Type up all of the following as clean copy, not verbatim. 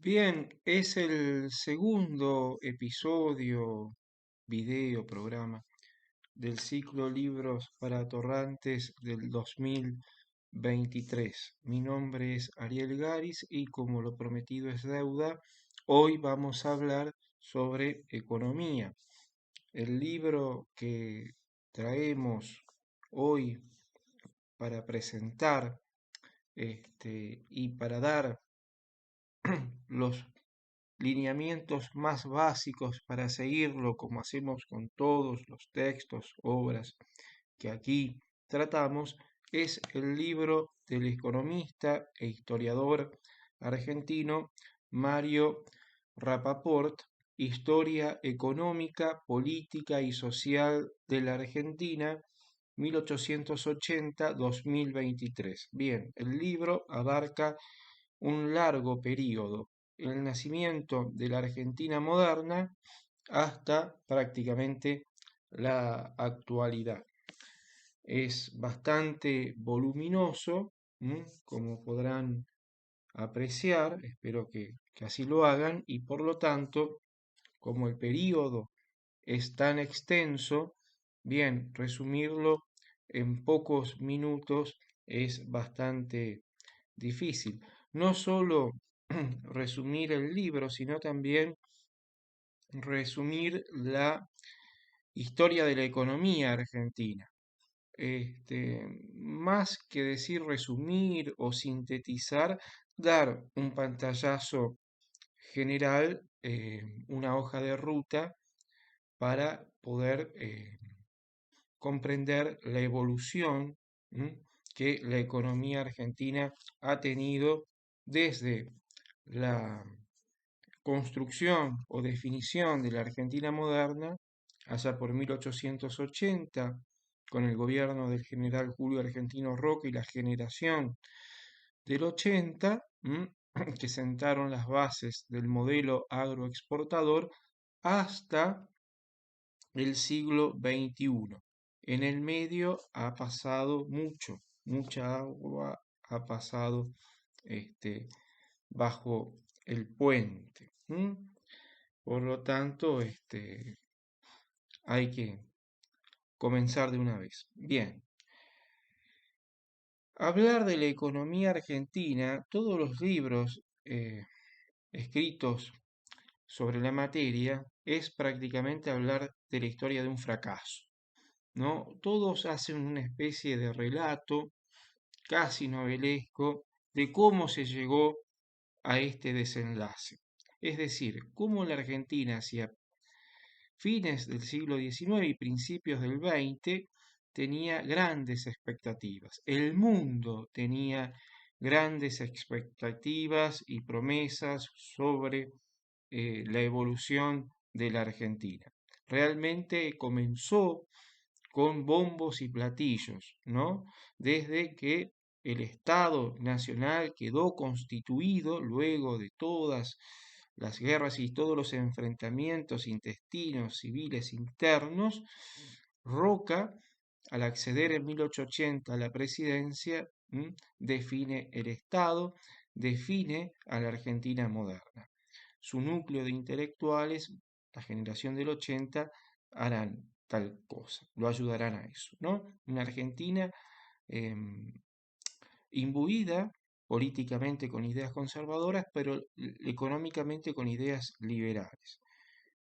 Bien, es el segundo episodio, video, programa del ciclo Libros para Atorrantes del 2023. Mi nombre es Ariel Garis y como lo prometido es deuda, hoy vamos a hablar sobre economía. El libro que traemos hoy para presentar y para dar los lineamientos más básicos para seguirlo, como hacemos con todos los textos, obras que aquí tratamos, es el libro del economista e historiador argentino Mario Rapaport, Historia económica, política y social de la Argentina 1880-2023. Bien, el libro abarca un largo periodo, el nacimiento de la Argentina moderna hasta prácticamente la actualidad. Es bastante voluminoso, como podrán apreciar, espero que así lo hagan, y por lo tanto, como el periodo es tan extenso, bien, resumirlo en pocos minutos es bastante difícil. No solo resumir el libro, sino también resumir la historia de la economía argentina. Más que decir resumir o sintetizar, dar un pantallazo general, una hoja de ruta para poder comprender la evolución, que la economía argentina ha tenido desde la construcción o definición de la Argentina moderna, allá por 1880, con el gobierno del general Julio Argentino Roca y la generación del 80, que sentaron las bases del modelo agroexportador, hasta el siglo XXI. En el medio ha pasado mucha agua ha pasado este, bajo el puente. Por lo tanto, hay que comenzar de una vez. Bien, hablar de la economía argentina, todos los libros escritos sobre la materia es prácticamente hablar de la historia de un fracaso, ¿no? Todos hacen una especie de relato casi novelesco de cómo se llegó a este desenlace. Es decir, cómo la Argentina hacia fines del siglo XIX y principios del XX tenía grandes expectativas. El mundo tenía grandes expectativas y promesas sobre la evolución de la Argentina. Realmente comenzó con bombos y platillos, ¿no? Desde que el Estado Nacional quedó constituido luego de todas las guerras y todos los enfrentamientos intestinos, civiles, internos, Roca, al acceder en 1880 a la presidencia, define el Estado, define a la Argentina moderna. Su núcleo de intelectuales, la generación del 80, harán tal cosa, lo ayudarán a eso, ¿no? Una Argentina em, imbuida políticamente con ideas conservadoras, pero económicamente con ideas liberales,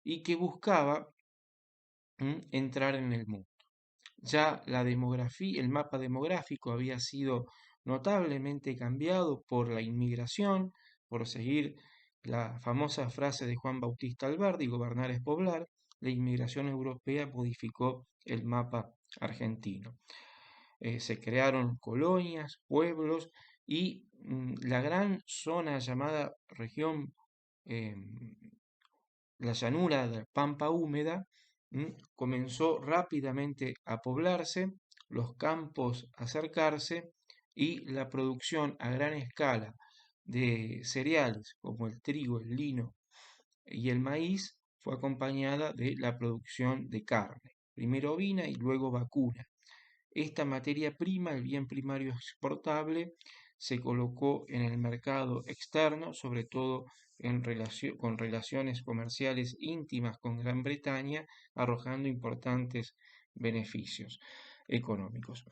y que buscaba entrar en el mundo. Ya la demografía, el mapa demográfico había sido notablemente cambiado por la inmigración, por seguir la famosa frase de Juan Bautista Alberdi, gobernar es poblar. La inmigración europea modificó el mapa argentino. Se crearon colonias, pueblos y la gran zona llamada región, em, la llanura de la Pampa húmeda, comenzó rápidamente a poblarse, los campos a acercarse y la producción a gran escala de cereales como el trigo, el lino y el maíz fue acompañada de la producción de carne, primero ovina y luego vacuna. Esta materia prima, el bien primario exportable, se colocó en el mercado externo, sobre todo con relaciones comerciales íntimas con Gran Bretaña, arrojando importantes beneficios económicos.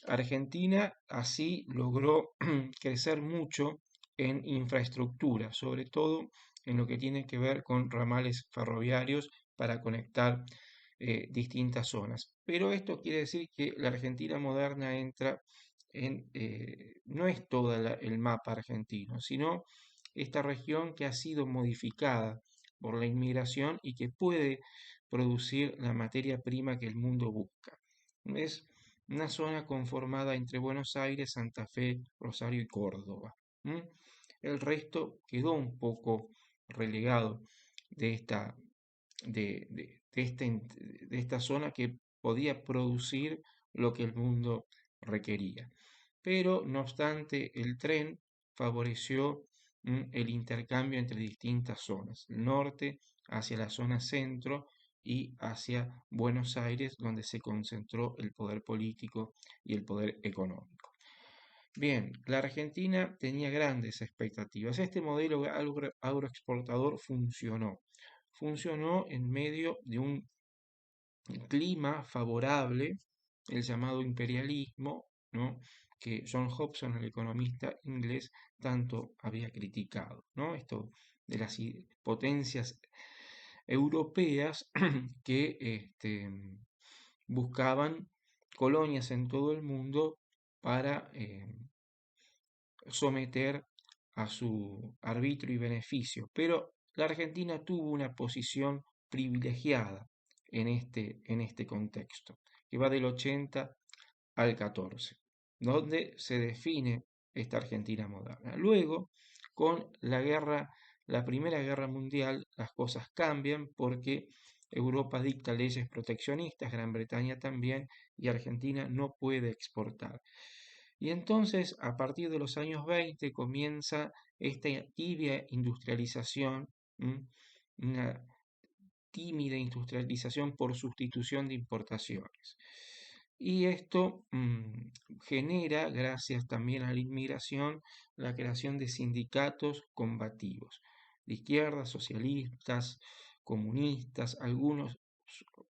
Argentina así logró crecer mucho en infraestructura, sobre todo en lo que tiene que ver con ramales ferroviarios para conectar distintas zonas. Pero esto quiere decir que la Argentina moderna entra no es todo el mapa argentino, sino esta región que ha sido modificada por la inmigración y que puede producir la materia prima que el mundo busca. Es una zona conformada entre Buenos Aires, Santa Fe, Rosario y Córdoba. ¿M? El resto quedó un poco relegado de esta, de esta zona que podía producir lo que el mundo requería. Pero, no obstante, el tren favoreció el intercambio entre distintas zonas, el norte hacia la zona centro y hacia Buenos Aires, donde se concentró el poder político y el poder económico. Bien, la Argentina tenía grandes expectativas. Este modelo agroexportador funcionó. Funcionó en medio de un clima favorable, el llamado imperialismo, ¿no? Que John Hobson, el economista inglés, tanto había criticado, ¿no? Esto de las potencias europeas que buscaban colonias en todo el mundo para someter a su arbitrio y beneficio. Pero la Argentina tuvo una posición privilegiada en este contexto, que va del 80 al 14, donde se define esta Argentina moderna. Luego, con la Primera Guerra Mundial, las cosas cambian porque Europa dicta leyes proteccionistas, Gran Bretaña también, y Argentina no puede exportar. Y entonces, a partir de los años 20, comienza esta tibia industrialización, una tímida industrialización por sustitución de importaciones. Y esto genera, gracias también a la inmigración, la creación de sindicatos combativos, de izquierda, socialistas, comunistas, algunos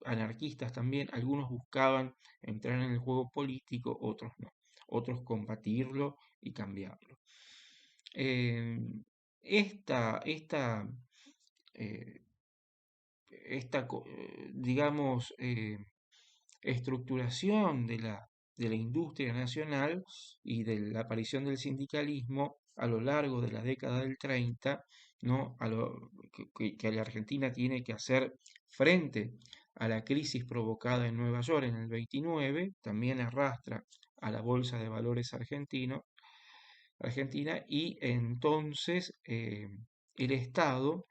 anarquistas también, algunos buscaban entrar en el juego político, otros no, otros combatirlo y cambiarlo. Eh, esta, esta, eh, digamos, estructuración de la industria nacional y de la aparición del sindicalismo a lo largo de la década del 30, ¿no? Que la Argentina tiene que hacer frente a la crisis provocada en Nueva York en el 29, también arrastra a la Bolsa de Valores Argentina, y entonces el Estado,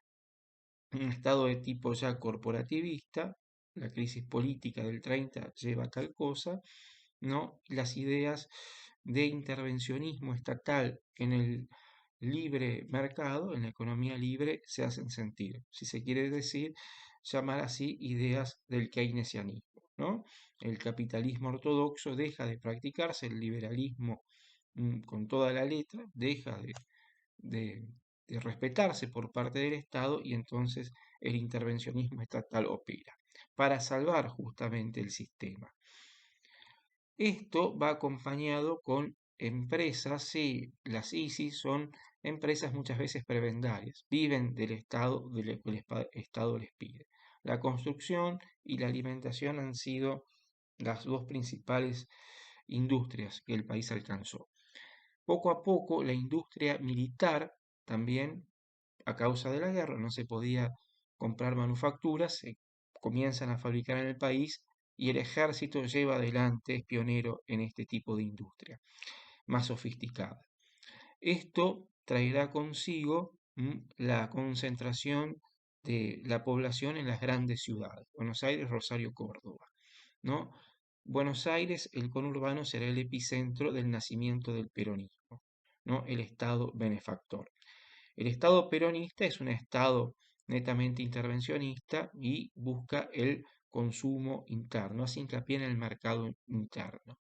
un Estado de tipo ya corporativista, la crisis política del 30 lleva a tal cosa, ¿no? Las ideas de intervencionismo estatal en el libre mercado, en la economía libre, se hacen sentir. Si se quiere decir, llamar así ideas del keynesianismo, ¿no? El capitalismo ortodoxo deja de practicarse, el liberalismo con toda la letra, deja de, de respetarse por parte del Estado y entonces el intervencionismo estatal opera para salvar justamente el sistema. Esto va acompañado con empresas, sí, las ISIS son empresas muchas veces prebendarias, viven del Estado, de lo que el Estado les pide. La construcción y la alimentación han sido las dos principales industrias que el país alcanzó. Poco a poco la industria militar también, a causa de la guerra, no se podía comprar manufacturas, se comienzan a fabricar en el país y el ejército lleva adelante, es pionero en este tipo de industria más sofisticada. Esto traerá consigo la concentración de la población en las grandes ciudades, Buenos Aires, Rosario, Córdoba, ¿no? Buenos Aires, el conurbano, será el epicentro del nacimiento del peronismo, ¿no? El Estado benefactor. El Estado peronista es un Estado netamente intervencionista y busca el consumo interno, hace hincapié en el mercado interno.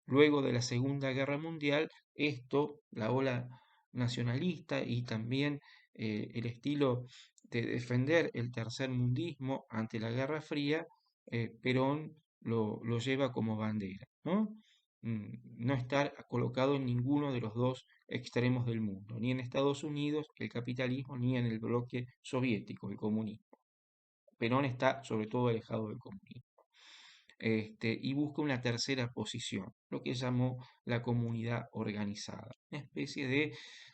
luego de la Segunda Guerra Mundial, la ola nacionalista y también el estilo de defender el tercermundismo ante la Guerra Fría, Perón lo lleva como bandera, ¿no? No estar colocado en ninguno de los dos extremos del mundo, ni en Estados Unidos, el capitalismo, ni en el bloque soviético, el comunismo. Perón está sobre todo alejado del comunismo. Y busca una tercera posición, lo que llamó la comunidad organizada, una especie de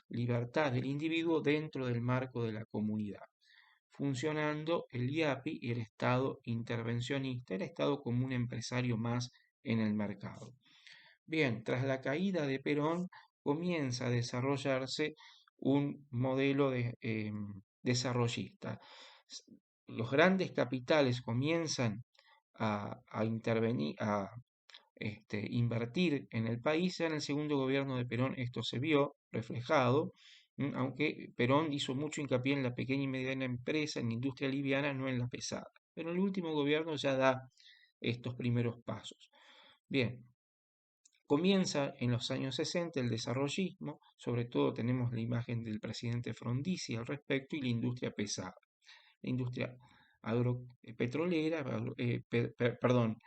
libertad del individuo dentro del marco de la comunidad, funcionando el IAPI y el Estado intervencionista, el Estado como un empresario más en el mercado. Bien, tras la caída de Perón comienza a desarrollarse un modelo desarrollista. Los grandes capitales comienzan a intervenir, invertir en el país. Ya en el segundo gobierno de Perón esto se vio reflejado, aunque Perón hizo mucho hincapié en la pequeña y mediana empresa, en la industria liviana, no en la pesada. Pero el último gobierno ya da estos primeros pasos. Bien, comienza en los años 60 el desarrollismo, sobre todo tenemos la imagen del presidente Frondizi al respecto, y la industria pesada. La industria agropetrolera, perdón,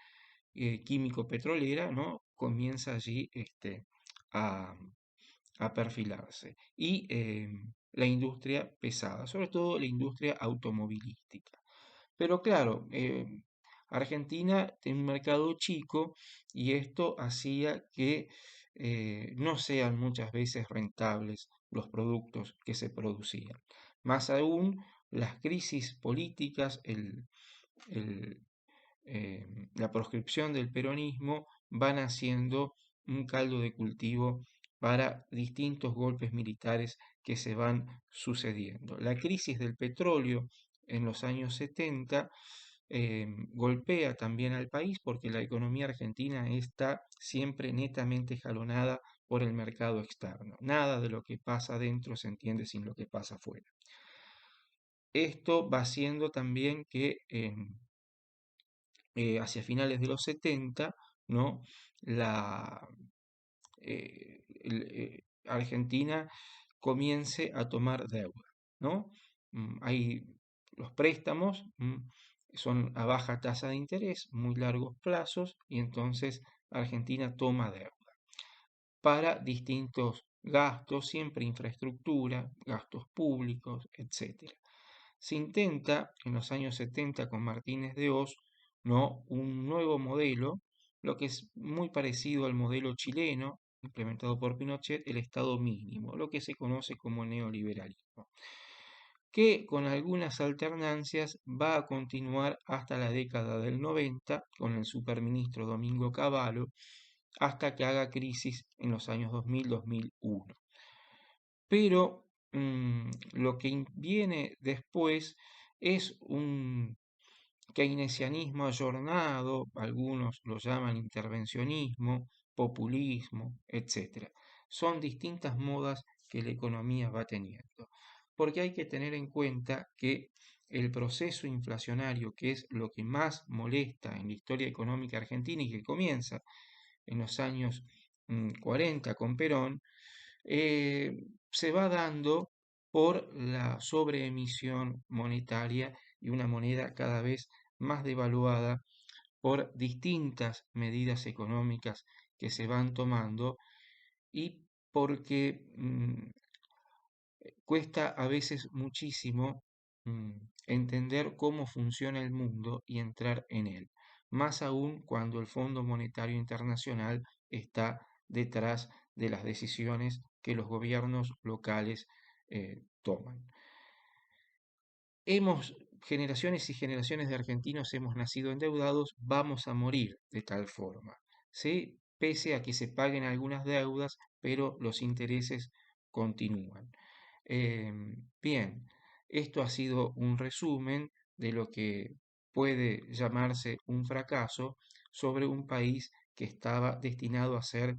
químico-petrolera, ¿no? Comienza allí a, a perfilarse. Y la industria pesada, sobre todo la industria automovilística. Pero claro, Argentina tiene un mercado chico y esto hacía que no sean muchas veces rentables los productos que se producían. Más aún, las crisis políticas, el, la proscripción del peronismo van haciendo un caldo de cultivo para distintos golpes militares que se van sucediendo. La crisis del petróleo en los años 70 golpea también al país porque la economía argentina está siempre netamente jalonada por el mercado externo. Nada de lo que pasa adentro se entiende sin lo que pasa afuera. Esto va haciendo también que hacia finales de los 70, ¿no? Argentina comience a tomar deuda, ¿no? Hay los préstamos, son a baja tasa de interés, muy largos plazos, y entonces Argentina toma deuda para distintos gastos, siempre infraestructura, gastos públicos, etc. Se intenta en los años 70 con Martínez de Hoz, ¿no? Un nuevo modelo, lo que es muy parecido al modelo chileno implementado por Pinochet, el Estado mínimo, lo que se conoce como neoliberalismo, que con algunas alternancias va a continuar hasta la década del 90 con el superministro Domingo Cavallo, hasta que haga crisis en los años 2000-2001. Pero lo que viene después es un keynesianismo ayornado, algunos lo llaman intervencionismo, populismo, etc. Son distintas modas que la economía va teniendo, porque hay que tener en cuenta que el proceso inflacionario, que es lo que más molesta en la historia económica argentina y que comienza en los años 40 con Perón, se va dando por la sobreemisión monetaria y una moneda cada vez más devaluada por distintas medidas económicas que se van tomando y porque cuesta a veces muchísimo entender cómo funciona el mundo y entrar en él, más aún cuando el Fondo Monetario Internacional está detrás de las decisiones que los gobiernos locales toman. Generaciones y generaciones de argentinos hemos nacido endeudados, vamos a morir de tal forma, ¿sí? Pese a que se paguen algunas deudas, pero los intereses continúan. Bien, esto ha sido un resumen de lo que puede llamarse un fracaso sobre un país que estaba destinado a hacer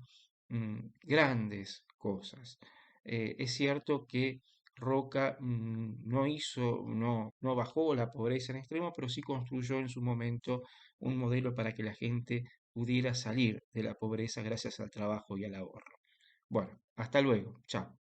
grandes cosas. Es cierto que Roca no bajó la pobreza en extremo, pero sí construyó en su momento un modelo para que la gente pudiera salir de la pobreza gracias al trabajo y al ahorro. Bueno, hasta luego. Chao.